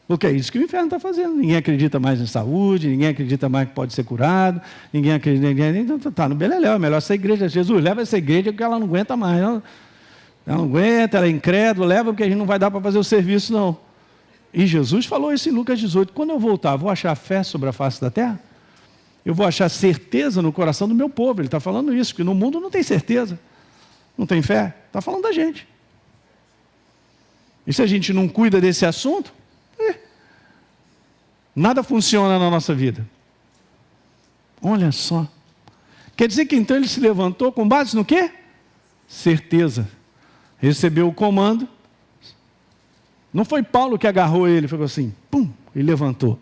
Porque é isso que o inferno está fazendo. Ninguém acredita mais em saúde, ninguém acredita mais que pode ser curado, ninguém acredita... Então está no beleléu, é melhor essa igreja. Jesus, leva essa igreja porque ela não aguenta mais. Ela não aguenta, ela é incrédula, leva porque a gente não vai dar para fazer o serviço, não. E Jesus falou isso em Lucas 18. Quando eu voltar, vou achar fé sobre a face da terra? Eu vou achar certeza no coração do meu povo. Ele está falando isso, porque no mundo não tem certeza. Não tem fé. Está falando da gente. E se a gente não cuida desse assunto, nada funciona na nossa vida. Olha só. Quer dizer que então ele se levantou com base no quê? Certeza. Recebeu o comando. Não foi Paulo que agarrou ele, falou assim, pum, e levantou.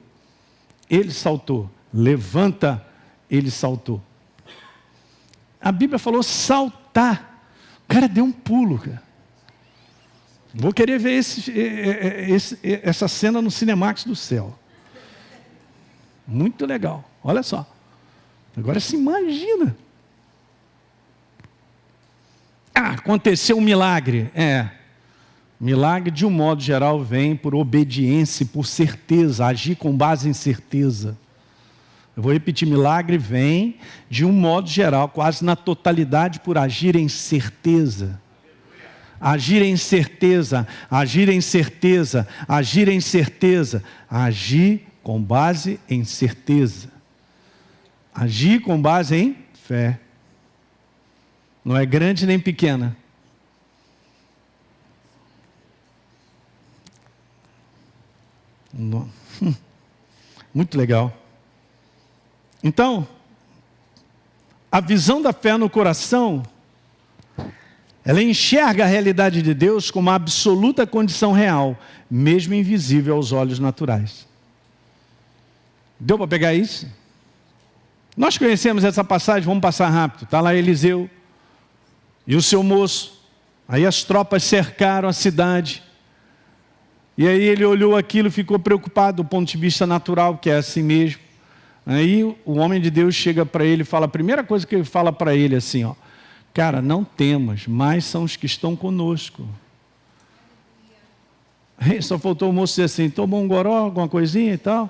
Ele saltou. Levanta, ele saltou. A Bíblia falou saltar. O cara deu um pulo, cara. Vou querer ver essa cena no Cinemax do céu. Muito legal. Olha só. Agora se imagina. Aconteceu um milagre. Milagre, de um modo geral, vem por obediência e por certeza. Agir com base em certeza. Eu vou repetir, milagre vem, de um modo geral, quase na totalidade, por agir em certeza. Agir em certeza, agir em certeza, agir em certeza. Agir com base em certeza. Agir com base em fé. Não é grande nem pequena. Muito legal. Então, a visão da fé no coração, ela enxerga a realidade de Deus como uma absoluta condição real, mesmo invisível aos olhos naturais. Deu para pegar isso? Nós conhecemos essa passagem, vamos passar rápido. Está lá Eliseu e o seu moço. Aí as tropas cercaram a cidade. E aí ele olhou aquilo e ficou preocupado do ponto de vista natural, que é assim mesmo. Aí o homem de Deus chega para ele e fala, a primeira coisa que ele fala para ele assim, ó, cara, não temas, mais são os que estão conosco. Aí só faltou o moço dizer assim, tomou um goró, alguma coisinha e tal?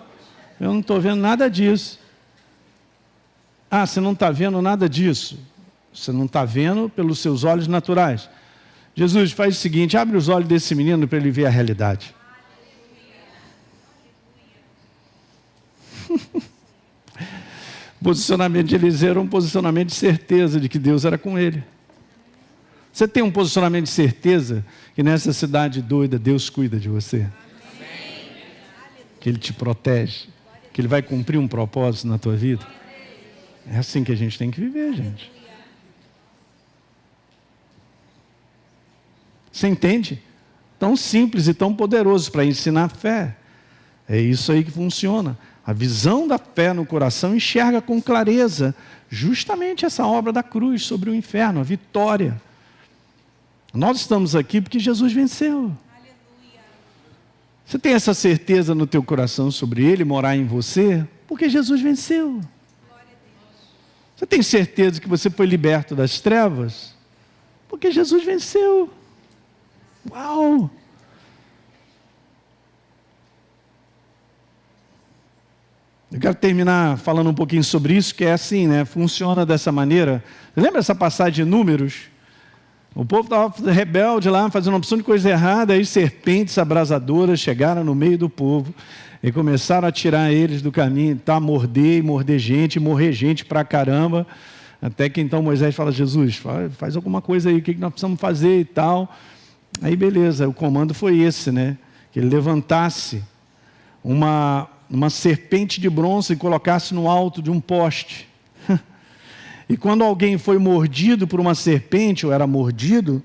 Eu não estou vendo nada disso. Você não está vendo nada disso? Você não está vendo pelos seus olhos naturais. Jesus, faz o seguinte, abre os olhos desse menino para ele ver a realidade. O posicionamento de Eliseu era um posicionamento de certeza de que Deus era com ele. Você tem um posicionamento de certeza que nessa cidade doida Deus cuida de você? Que Ele te protege? Que Ele vai cumprir um propósito na tua vida? É assim que a gente tem que viver, gente. Você entende? Tão simples e tão poderoso para ensinar a fé. É isso aí que funciona. A visão da fé no coração enxerga com clareza justamente essa obra da cruz sobre o inferno, a vitória. Nós estamos aqui porque Jesus venceu. Você tem essa certeza no teu coração sobre Ele morar em você? Porque Jesus venceu. Você tem certeza que você foi liberto das trevas? Porque Jesus venceu. Uau! Eu quero terminar falando um pouquinho sobre isso, que é assim, né? Funciona dessa maneira. Lembra essa passagem de Números? O povo estava rebelde lá, fazendo uma opção de coisa errada, aí serpentes abrasadoras chegaram no meio do povo e começaram a tirar eles do caminho, morder gente, morrer gente pra caramba. Até que então Moisés fala, Jesus, faz alguma coisa aí, o que nós precisamos fazer e tal. Aí beleza, o comando foi esse, né? Que ele levantasse uma serpente de bronze e colocasse no alto de um poste. E quando alguém foi mordido por uma serpente, ou era mordido,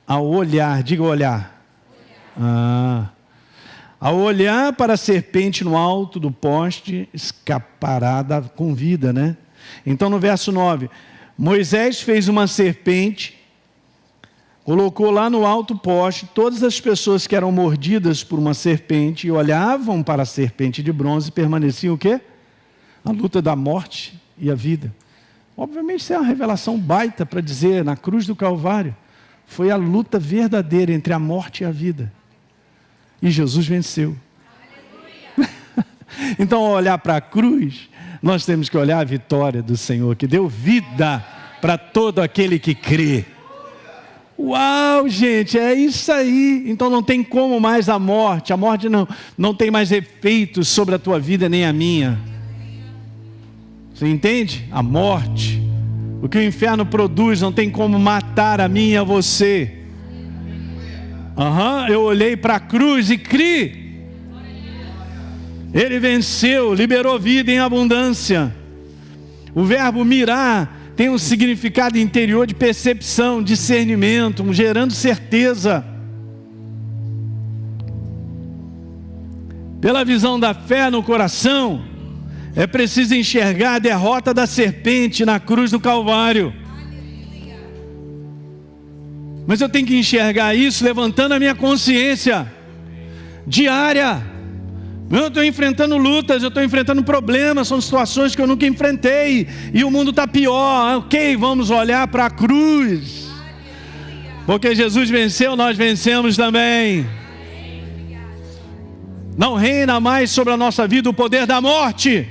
ao olhar, diga olhar. Ao olhar para a serpente no alto do poste, escapará com vida, né? Então no verso 9, Moisés fez uma serpente colocou lá no alto poste todas as pessoas que eram mordidas por uma serpente e olhavam para a serpente de bronze e permaneciam o quê? A luta da morte e a vida. Obviamente isso é uma revelação baita para dizer, na cruz do Calvário, foi a luta verdadeira entre a morte e a vida. E Jesus venceu. Então, ao olhar para a cruz, nós temos que olhar a vitória do Senhor, que deu vida para todo aquele que crê. Uau, gente, é isso aí. Então não tem como mais a morte não tem mais efeitos sobre a tua vida nem a minha. Você entende? A morte, o que o inferno produz, não tem como matar a mim e a você. Eu olhei para a cruz e criei. Ele venceu, liberou vida em abundância. O verbo mirar tem um significado interior de percepção, discernimento, gerando certeza. Pela visão da fé no coração, é preciso enxergar a derrota da serpente na cruz do Calvário. Mas eu tenho que enxergar isso levantando a minha consciência diária. Eu estou enfrentando lutas, eu estou enfrentando problemas, são situações que eu nunca enfrentei, e o mundo está pior. Ok, vamos olhar para a cruz, porque Jesus venceu, nós vencemos também. Não reina mais sobre a nossa vida o poder da morte.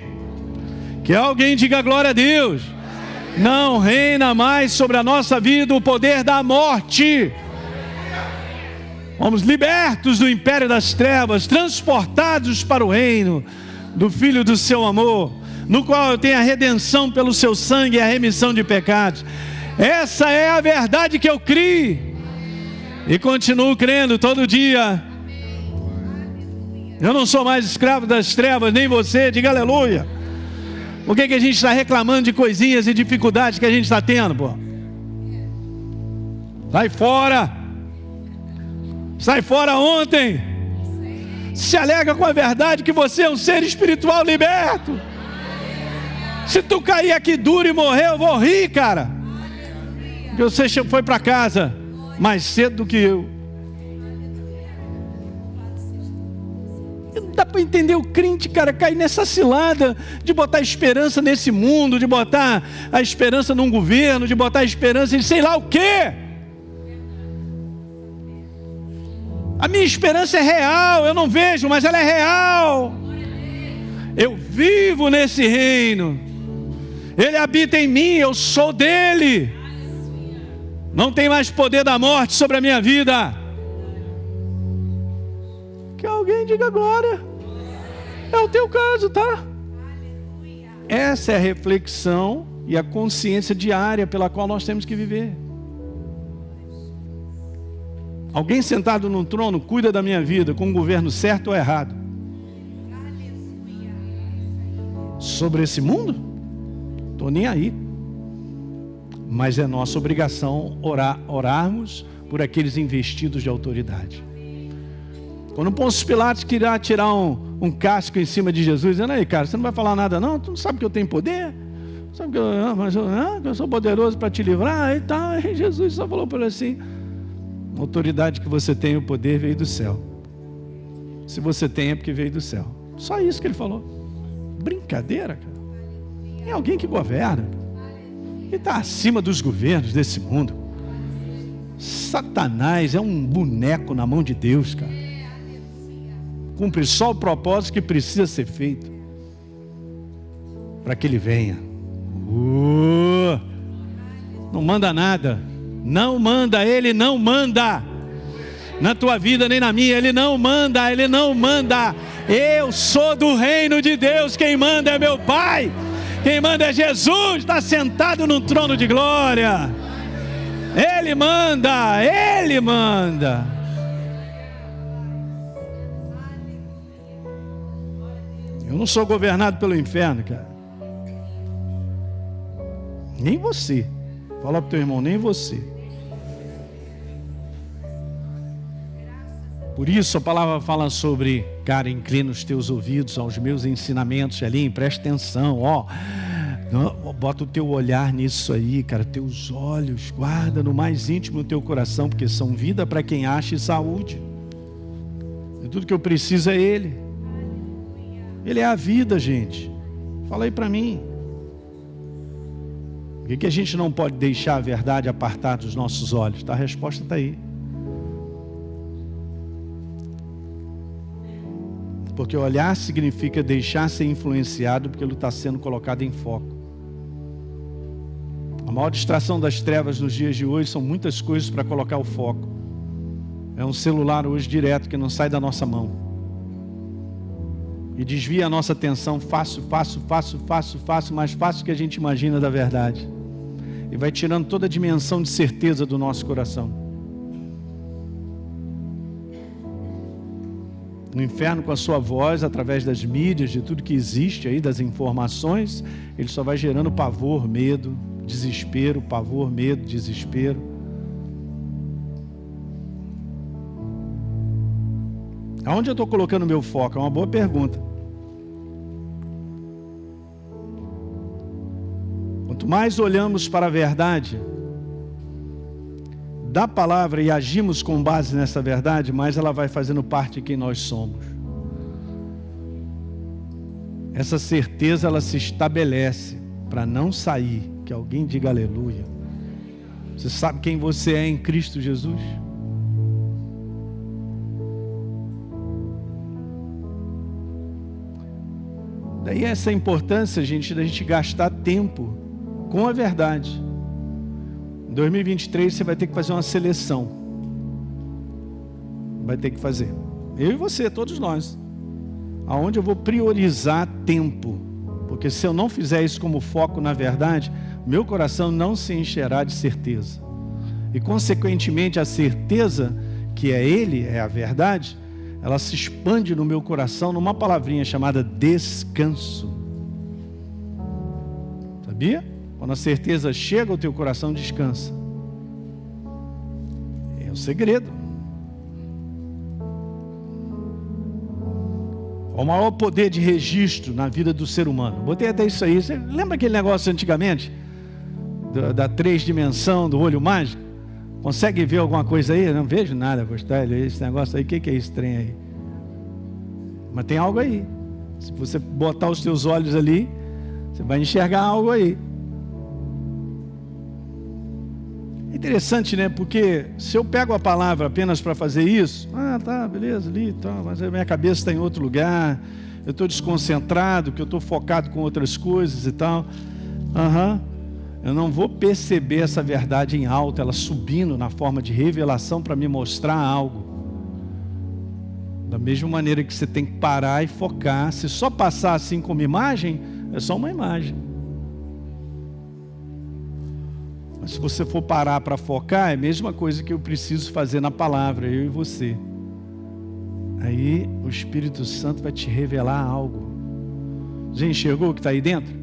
Que alguém diga glória a Deus. Não reina mais sobre a nossa vida o poder da morte. Fomos libertos do império das trevas, transportados para o reino do Filho do seu amor, no qual eu tenho a redenção pelo seu sangue e a remissão de pecados. Essa é a verdade que eu criei e continuo crendo todo dia. Eu não sou mais escravo das trevas, nem você, diga aleluia. Por que a gente está reclamando de coisinhas e dificuldades que a gente está tendo, pô? Sai fora! Sai fora ontem. Se alega com a verdade que você é um ser espiritual liberto. Se tu cair aqui duro e morrer, eu vou rir, cara. Porque você foi para casa mais cedo do que eu. Não dá para entender o crente, cara, cair nessa cilada de botar esperança nesse mundo, de botar a esperança num governo, de botar a esperança em sei lá o quê. A minha esperança é real, eu não vejo, mas ela é real. Eu vivo nesse reino. Ele habita em mim, eu sou dele. Não tem mais poder da morte sobre a minha vida. Que alguém diga glória. É o teu caso, tá? Essa é a reflexão e a consciência diária pela qual nós temos que viver. Alguém sentado num trono cuida da minha vida com um governo certo ou errado? Sobre esse mundo? Estou nem aí. Mas é nossa obrigação orarmos por aqueles investidos de autoridade. Quando Pôncio Pilatos queria tirar um casco em cima de Jesus, dizendo, aí cara, você não vai falar nada não? Tu não sabe que eu tenho poder? Sabe que eu sou poderoso para te livrar? E tal. E Jesus só falou para ele assim, a autoridade que você tem, o poder veio do céu. Se você tem é porque veio do céu. Só isso que ele falou. Brincadeira, cara. É alguém que governa. Ele está acima dos governos desse mundo. Satanás é um boneco na mão de Deus, cara. Cumpre só o propósito que precisa ser feito para que ele venha. Não manda nada. Não manda, ele não manda. Na tua vida nem na minha, ele não manda, ele não manda. Eu sou do reino de Deus, quem manda é meu Pai. Quem manda é Jesus, está sentado no trono de glória. Ele manda, ele manda. Eu não sou governado pelo inferno, cara. Nem você. Fala para o teu irmão, nem você. Por isso a palavra fala sobre, cara, inclina os teus ouvidos aos meus ensinamentos, Elim, presta atenção, Bota o teu olhar nisso aí, cara, teus olhos, guarda no mais íntimo do teu coração, porque são vida para quem acha e saúde. E tudo que eu preciso é Ele. Ele é a vida, gente. Fala aí para mim. Por que a gente não pode deixar a verdade apartar dos nossos olhos? A resposta está aí. Porque olhar significa deixar ser influenciado, porque ele está sendo colocado em foco. A maior distração das trevas nos dias de hoje são muitas coisas para colocar o foco. É um celular hoje direto que não sai da nossa mão. E desvia a nossa atenção fácil, mais fácil que a gente imagina da verdade. E vai tirando toda a dimensão de certeza do nosso coração. No inferno, com a sua voz, através das mídias, de tudo que existe aí, das informações, ele só vai gerando pavor, medo, desespero, pavor, medo, desespero. Aonde eu estou colocando o meu foco? É uma boa pergunta. Quanto mais olhamos para a verdade da palavra e agimos com base nessa verdade, mais ela vai fazendo parte de quem nós somos. Essa certeza, ela se estabelece para não sair. Que alguém diga aleluia. Você sabe quem você é em Cristo Jesus? Daí essa importância, gente, da gente gastar tempo com a verdade. Em 2023 você vai ter que fazer uma seleção. Vai ter que fazer. Eu e você, todos nós. Aonde eu vou priorizar tempo. Porque se eu não fizer isso como foco na verdade, meu coração não se encherá de certeza. E consequentemente a certeza que é Ele, é a verdade, ela se expande no meu coração numa palavrinha chamada descanso. Sabia? Quando a certeza chega ao teu coração, descansa. É o segredo. O maior poder de registro na vida do ser humano. Botei até isso aí. Você lembra aquele negócio antigamente? Da 3 dimensão, do olho mágico? Consegue ver alguma coisa aí? Não vejo nada, Gostélio. Esse negócio aí, o que é esse trem aí? Mas tem algo aí. Se você botar os teus olhos ali, você vai enxergar algo aí. É interessante, né? Porque se eu pego a palavra apenas para fazer isso, tá, beleza, ali, tá, mas a minha cabeça está em outro lugar, eu estou desconcentrado, que eu estou focado com outras coisas e tal. Eu não vou perceber essa verdade em alto, ela subindo na forma de revelação para me mostrar algo. Da mesma maneira que você tem que parar e focar. Se só passar assim como imagem, é só uma imagem. Mas se você for parar para focar, é a mesma coisa que eu preciso fazer na palavra, eu e você. Aí o Espírito Santo vai te revelar algo. Já enxergou o que está aí dentro?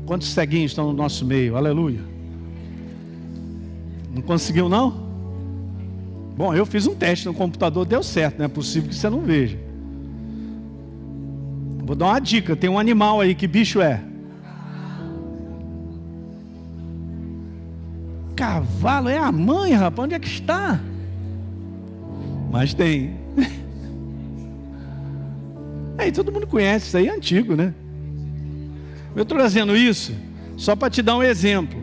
Quantos ceguinhos estão no nosso meio? Aleluia. Não conseguiu não? Bom, eu fiz um teste no computador, deu certo. Não é possível que você não veja. Vou dar uma dica. Tem um animal aí, que bicho é? Cavalo é a mãe, rapaz. Onde é que está? Mas tem. Aí todo mundo conhece, isso aí é antigo, né? Eu estou trazendo isso só para te dar um exemplo.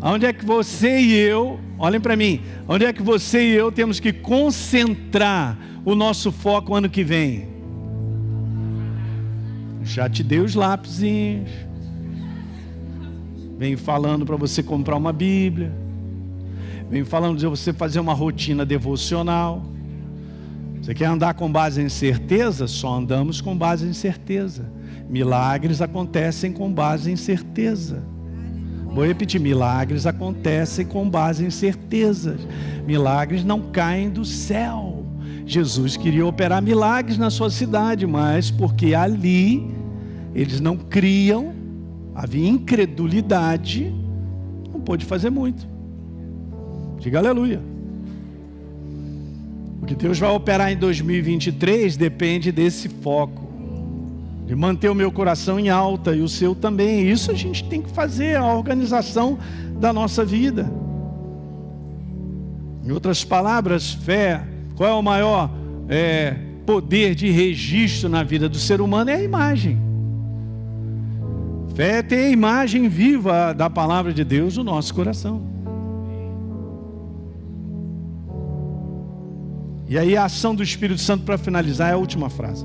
Onde é que você e eu, olhem para mim, onde é que você e eu temos que concentrar o nosso foco ano que vem? Já te dei os lápisinhos. Venho falando para você comprar uma Bíblia. Venho falando de você fazer uma rotina devocional. Você quer andar com base em certeza? Só andamos com base em certeza. Milagres acontecem com base em certeza. Vou repetir, milagres acontecem com base em certezas. Milagres não caem do céu. Jesus queria operar milagres na sua cidade, mas porque ali eles não criam, havia incredulidade, não pôde fazer muito. Diga aleluia. O que Deus vai operar em 2023 depende desse foco. de manter o meu coração em alta e o seu também. Isso a gente tem que fazer, a organização da nossa vida. Em outras palavras, fé, qual é o maior poder de registro na vida do ser humano? É a imagem. Fé é ter a imagem viva da palavra de Deus no nosso coração. E aí a ação do Espírito Santo, para finalizar, é a última frase.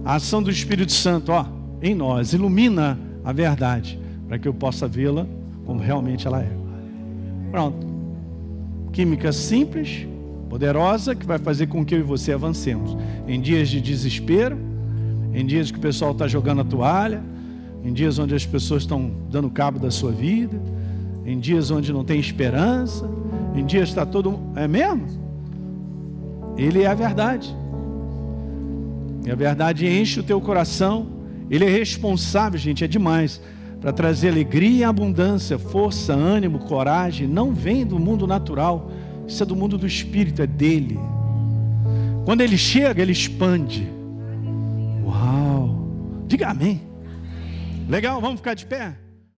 A ação do Espírito Santo, em nós, ilumina a verdade, para que eu possa vê-la como realmente ela é. Pronto. Química simples, poderosa, que vai fazer com que eu e você avancemos. Em dias de desespero, em dias que o pessoal está jogando a toalha, em dias onde as pessoas estão dando cabo da sua vida, em dias onde não tem esperança, em dias que está todo... É mesmo? Ele é a verdade. E a verdade enche o teu coração. Ele é responsável, gente, é demais, para trazer alegria e abundância, força, ânimo, coragem. Não vem do mundo natural, isso é do mundo do Espírito, é dele. Quando ele chega, ele expande. Uau! Diga amém. Legal, vamos ficar de pé?